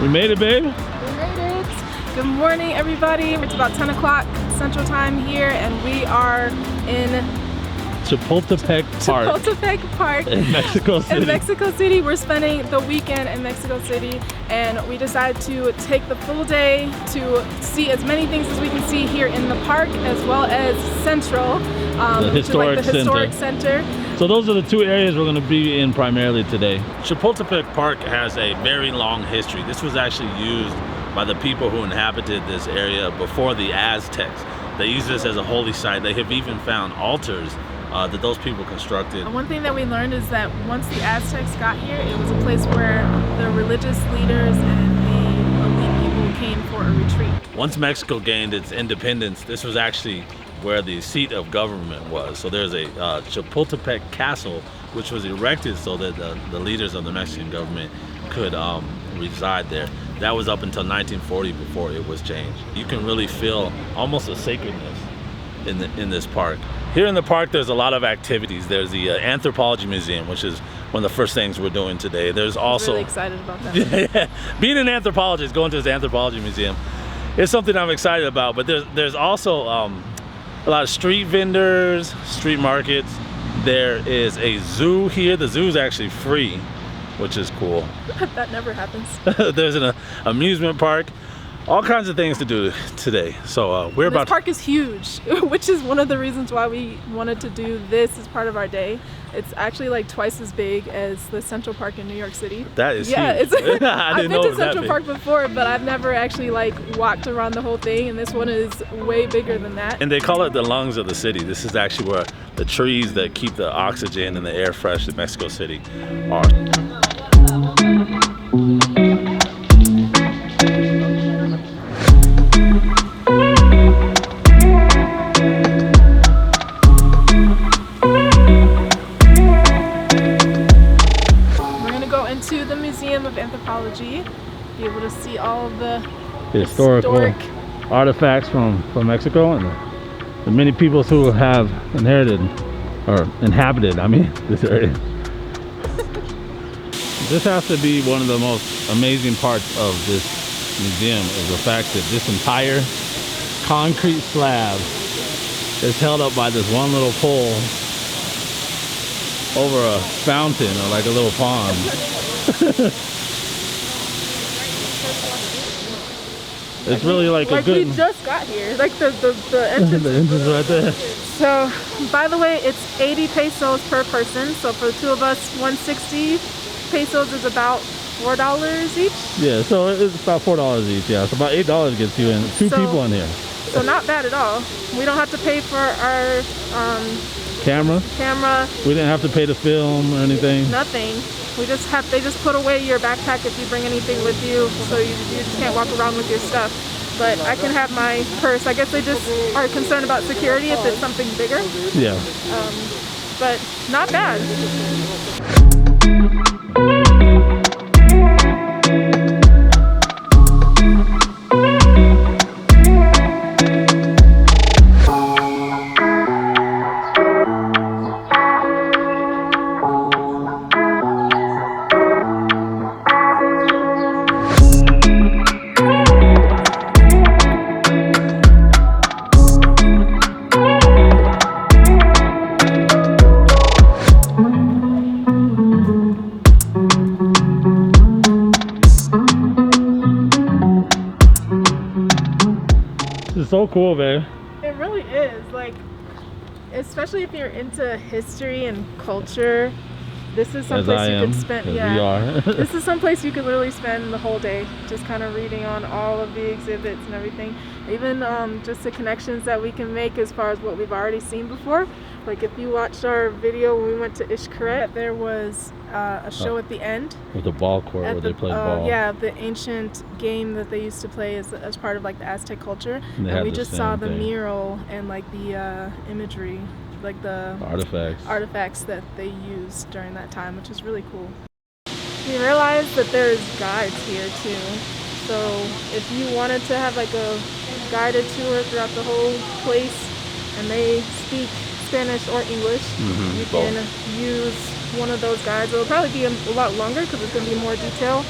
We made it, babe. We made it. Good morning, everybody. It's about 10 o'clock Central Time here, and we are in Chapultepec Park in Mexico City. In Mexico City, we're spending the weekend in Mexico City, and we decided to take the full day to see as many things as we can see here in the park, as well as Central, the historic center. So those are the two areas we're going to be in primarily today. Chapultepec Park has a very long history. This was actually used by the people who inhabited this area before the Aztecs. They used this as a holy site. They have even found altars that those people constructed. One thing that we learned is that once the Aztecs got here, it was a place where the religious leaders and the elite people came for a retreat. Once Mexico gained its independence, this was actually where the seat of government was. So there's a Chapultepec Castle, which was erected so that the leaders of the Mexican government could reside there. That was up until 1940 before it was changed. You can really feel almost a sacredness in this park. Here in the park, there's a lot of activities. There's the Anthropology Museum, which is one of the first things we're doing today. There's also... I'm really excited about that. Yeah, being an anthropologist, going to this Anthropology Museum is something I'm excited about. But there's also a lot of street vendors, street markets. There is a zoo here. The zoo is actually free, which is cool. That never happens. There's an amusement park. All kinds of things to do today. So this park is huge, which is one of the reasons why we wanted to do this as part of our day. It's actually like twice as big as the Central Park in New York City. That is huge. I've been to Central Park before, but I've never actually like walked around the whole thing, and this one is way bigger than that. And they call it the lungs of the city. This is actually where the trees that keep the oxygen and the air fresh in Mexico City are. To the Museum of Anthropology, be able to see all of the historic artifacts from Mexico and the many peoples who have inhabited this area. This has to be one of the most amazing parts of this museum, is the fact that this entire concrete slab is held up by this one little pole over a fountain or like a little pond. It's really like a good... we just got here, like the entrance. The entrance right there. So, by the way, it's 80 pesos per person. So for the two of us, 160 pesos is about $4 each. Yeah, so it's about $4 each. Yeah, so about $8 gets you in. Two people in here. So not bad at all. We don't have to pay for our camera. We didn't have to pay to film or anything. Nothing. They just put away your backpack if you bring anything with you, so you just can't walk around with your stuff. But I can have my purse. I guess they just are concerned about security if it's something bigger. Yeah. But not bad. It's so cool, babe. It really is. Like, especially if you're into history and culture, this is someplace you could spend. Yeah, this is someplace you could literally spend the whole day, just kind of reading on all of the exhibits and everything. Even just the connections that we can make as far as what we've already seen before. Like if you watched our video when we went to Xcaret, there was a show at the end. With the ball court where they played ball. Yeah, the ancient game that they used to play as part of like the Aztec culture. And we just saw the mural and like the imagery, like the artifacts that they used during that time, which is really cool. We realized that there's guides here too. So if you wanted to have like a guided tour throughout the whole place and they speak Spanish or English, you can use one of those guides. It'll probably be a lot longer because it's going to be more detail,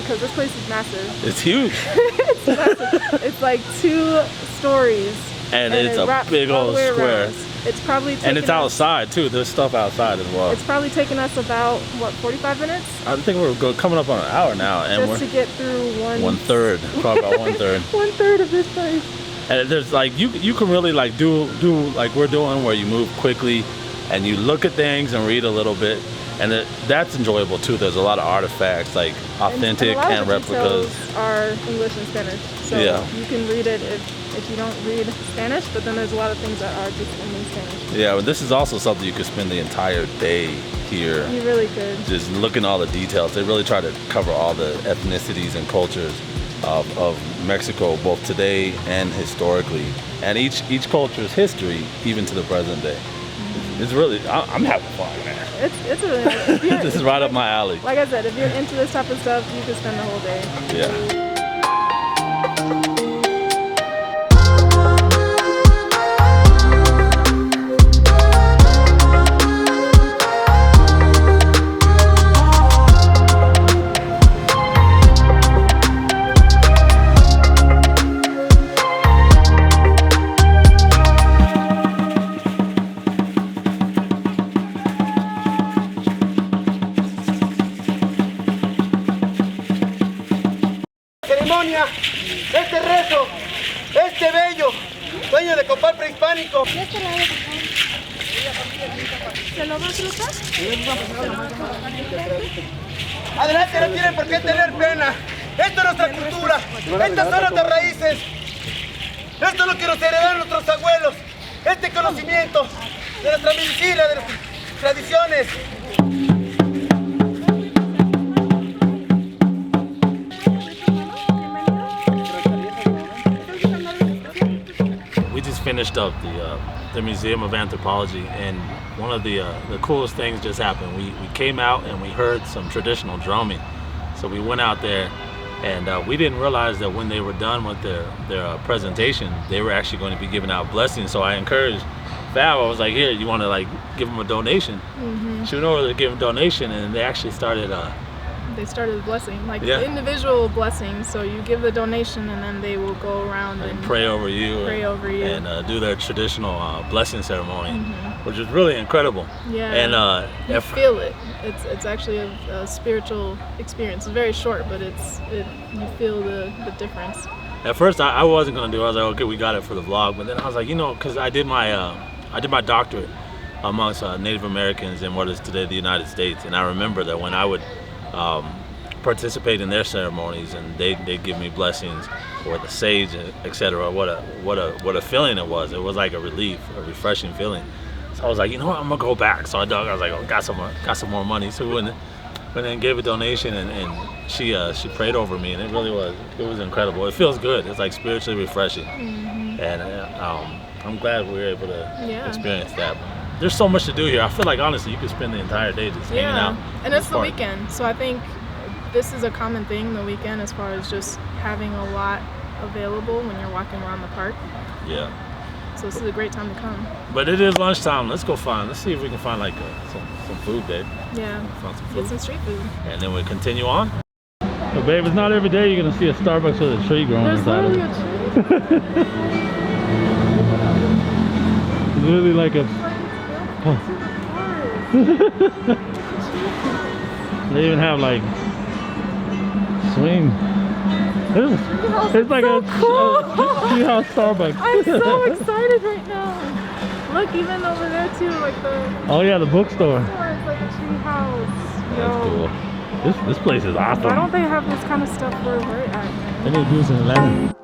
because this place is massive. It's huge. It's massive. It's like 2 stories. And it's a big old square. It's probably taking and it's outside too. There's stuff outside as well. It's probably taken us about, what, 45 minutes? I think we're coming up on an hour now. And just to get through one third. Probably about 1/3. 1/3 of this place. And there's like, you can really like do like we're doing, where you move quickly and you look at things and read a little bit. And that's enjoyable too. There's a lot of artifacts, like authentic and replicas. Are English and Spanish, so you can read it if you don't read Spanish. But then there's a lot of things that are just in Spanish. Yeah, but this is also something you could spend the entire day here. You really could. Just looking at all the details. They really try to cover all the ethnicities and cultures of Mexico, both today and historically, and each culture's history, even to the present day. It's really, I'm having fun, man. It's really nice. This is right up my alley. Like I said, if you're into this type of stuff, you can spend the whole day. Yeah. Este rezo, este bello dueño de copal prehispánico. ¿Se lo va a cruzar? Adelante, no tienen por qué tener pena. Esto es nuestra cultura, estas son nuestras raíces. Esto es lo que nos heredaron nuestros abuelos. Este conocimiento de nuestra medicina, de nuestras tradiciones. Finished up the Museum of Anthropology, and one of the coolest things just happened. We came out and we heard some traditional drumming. So we went out there, and we didn't realize that when they were done with their presentation, they were actually going to be giving out blessings. So I encouraged Fab. I was like, here, you want to like give them a donation? Mm-hmm. She went over to give them a donation, and they actually started they started blessing, like individual blessings. So you give the donation, and then they will go around and pray over you, and do their traditional blessing ceremony, which is really incredible. Yeah, and you feel it. It's actually a spiritual experience. It's very short, but you feel the difference. At first, I wasn't gonna do it. I was like, okay, we got it for the vlog. But then I was like, because I did my doctorate amongst Native Americans in what is today the United States, and I remember that when I would participate in their ceremonies and they'd give me blessings or the sage, etc. What a feeling it was. It was like a relief, a refreshing feeling. So I was like, you know what, I'm gonna go back. So I was like, oh, got some more money. So we went and gave a donation, and she prayed over me, and it was incredible. It feels good. It's like spiritually refreshing, and I'm glad we were able to experience that. There's so much to do here. I feel like honestly you could spend the entire day just hanging out. And it's the weekend, so I think this is a common thing the weekend, as far as just having a lot available when you're walking around the park. Yeah. So this is a great time to come. But it is lunchtime. Let's see if we can find like some food, babe. Yeah. Find some food. Get some street food. And then we continue on. So babe, it's not every day you're gonna see a Starbucks with a tree growing inside of it. There's literally a tree. It's literally like a they even have like swing. It's like so cool. treehouse Starbucks. I'm so excited right now. Look, even over there too, like oh yeah, the bookstore. It's like a treehouse. That's cool. This place is awesome. Why don't they have this kind of stuff where we're at? They need to do this in Atlanta.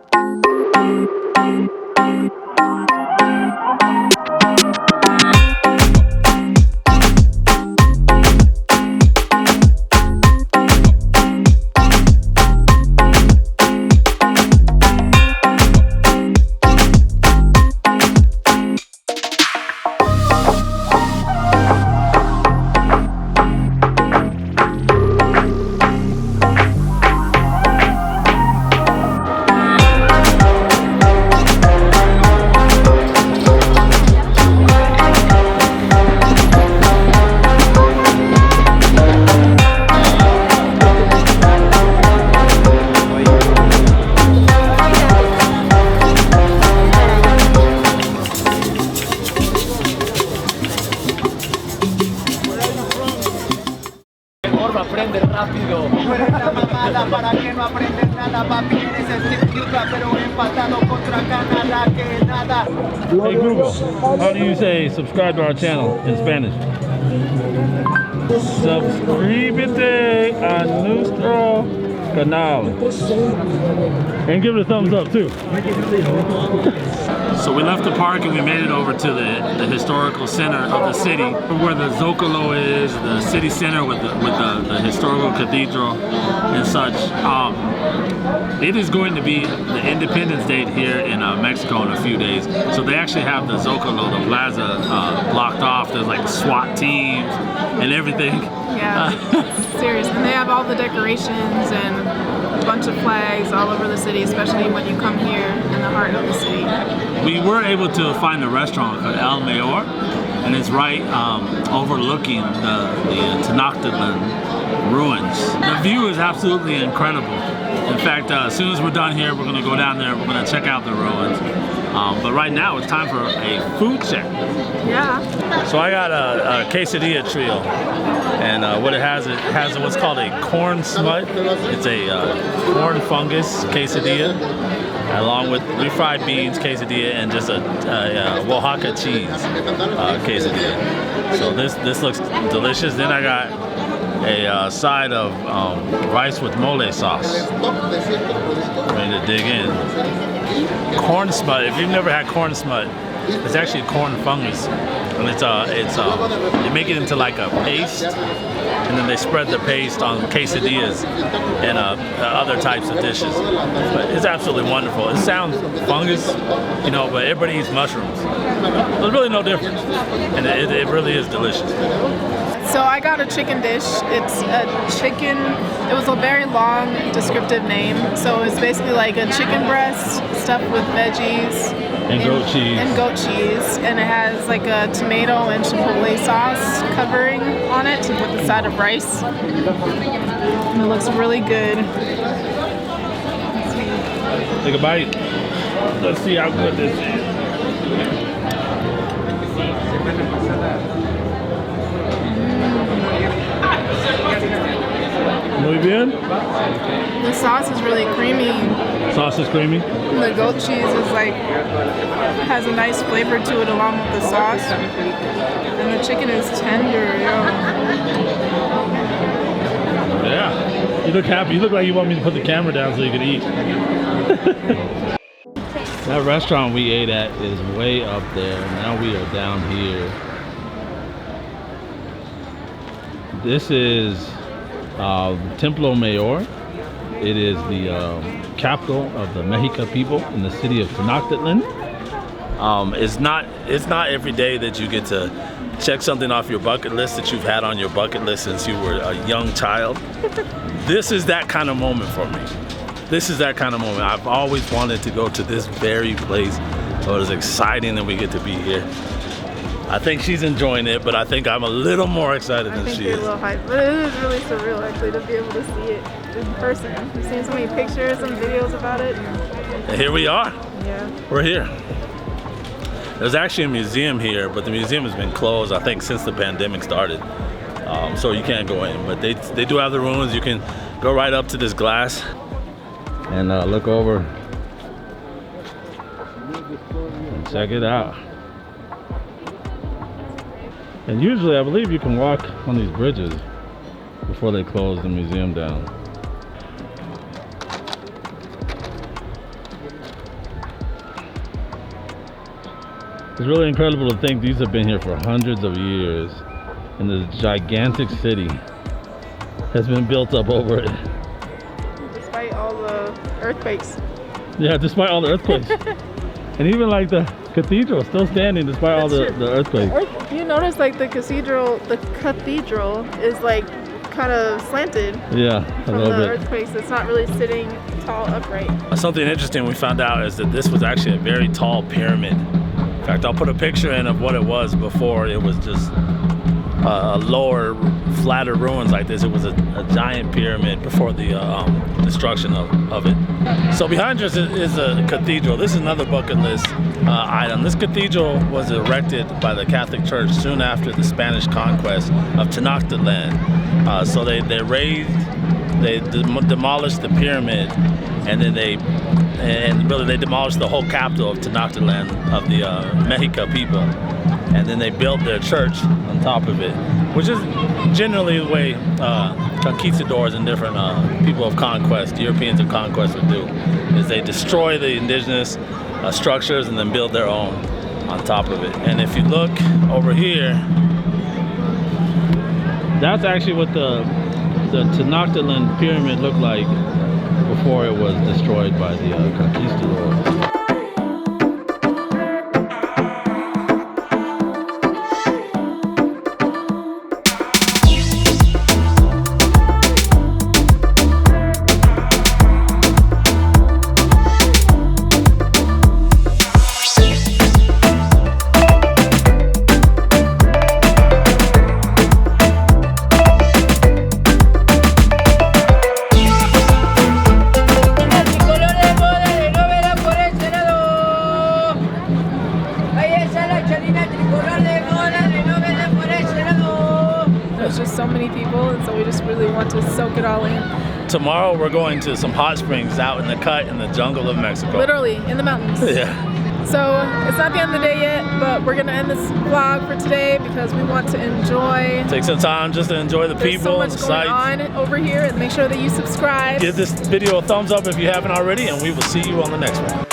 rápido. Tú eres la mamada, para que no aprendes nada, papi, eres estricta, pero empatado contra Canadá, que nada. Hey Google, how do you say subscribe to our channel in Spanish? Suscríbete a nuestro canal. And give it a thumbs up too. So we left the park and we made it over to the historical center of the city, where the Zocalo is, the city center with the historical cathedral and such. It is going to be the Independence Day here in Mexico in a few days. So they actually have the Zocalo, the plaza, blocked off. There's like SWAT teams and everything. Yeah, serious. And they have all the decorations and a bunch of flags all over the city, especially when you come here in the heart of the city. We were able to find a restaurant called El Mayor, and it's right overlooking the Tenochtitlan ruins. The view is absolutely incredible. In fact, as soon as we're done here, we're going to go down there, we're going to check out the ruins. But right now, it's time for a food check. Yeah. So I got a quesadilla trio, and what it has what's called a corn smut. It's a corn fungus quesadilla, along with refried beans quesadilla and just a Oaxaca cheese quesadilla. So this looks delicious. Then I got a side of rice with mole sauce. Ready to dig in. Corn smut. If you've never had corn smut, it's actually corn fungus, and they make it into like a paste, and then they spread the paste on quesadillas and other types of dishes. But it's absolutely wonderful. It sounds fungus, you know, but everybody eats mushrooms. There's really no difference, and it really is delicious. So I got a chicken dish. It's a chicken, it was a very long descriptive name. So it's basically like a chicken breast stuffed with veggies. And goat cheese. And goat cheese. And it has like a tomato and chipotle sauce covering on it with a side of rice. And it looks really good. Take a bite. Let's see how good this is. Muy bien. The sauce is really creamy. Sauce is creamy. And the goat cheese is like, has a nice flavor to it along with the sauce. And the chicken is tender, Yeah. You look happy. You look like you want me to put the camera down so you can eat. That restaurant we ate at is way up there. Now we are down here. This is Templo Mayor. It is the capital of the Mexica people in the city of Tenochtitlan. It's not every day that you get to check something off your bucket list that you've had on your bucket list since you were a young child. This is that kind of moment for me. This is that kind of moment. I've always wanted to go to this very place. So it's exciting that we get to be here. I think she's enjoying it, but I think I'm a little more excited than she is. A little hyped, but it is really surreal actually to be able to see it in person. I've seen so many pictures and videos about it. And here we are. Yeah. We're here. There's actually a museum here, but the museum has been closed, I think, since the pandemic started. So you can't go in, but they do have the ruins. You can go right up to this glass and look over and check it out. And usually I believe you can walk on these bridges before they close the museum down. It's really incredible to think these have been here for hundreds of years, and this gigantic city has been built up over it. Despite all the earthquakes. Yeah, despite all the earthquakes. And even like the cathedral still standing despite all the earthquakes. You notice like the cathedral is like kind of slanted. Yeah, from the earthquakes. It's not really sitting tall upright. Something interesting we found out is that this was actually a very tall pyramid. In fact, I'll put a picture in of what it was before. It was just lower, flatter ruins like this. It was a giant pyramid before the destruction of it. So behind us is a cathedral. This is another bucket list item. This cathedral was erected by the Catholic Church soon after the Spanish conquest of Tenochtitlan. So they demolished the pyramid, and then they demolished the whole capital of Tenochtitlan, of the Mexica people, and then they built their church on top of it, which is generally the way conquistadors and different people of conquest, Europeans of conquest, would do, is they destroy the indigenous structures and then build their own on top of it. And if you look over here, that's actually what the Tenochtitlan pyramid looked like before it was destroyed by the conquistadors. There's just so many people, and so we just really want to soak it all in. Tomorrow we're going to some hot springs out in the cut in the jungle of Mexico. Literally, in the mountains. Yeah. So it's not the end of the day yet, but we're gonna end this vlog for today because we want to enjoy. Take some time just to enjoy the people and the sights. There's so much going on over here, and make sure that you subscribe. Give this video a thumbs up if you haven't already, and we will see you on the next one.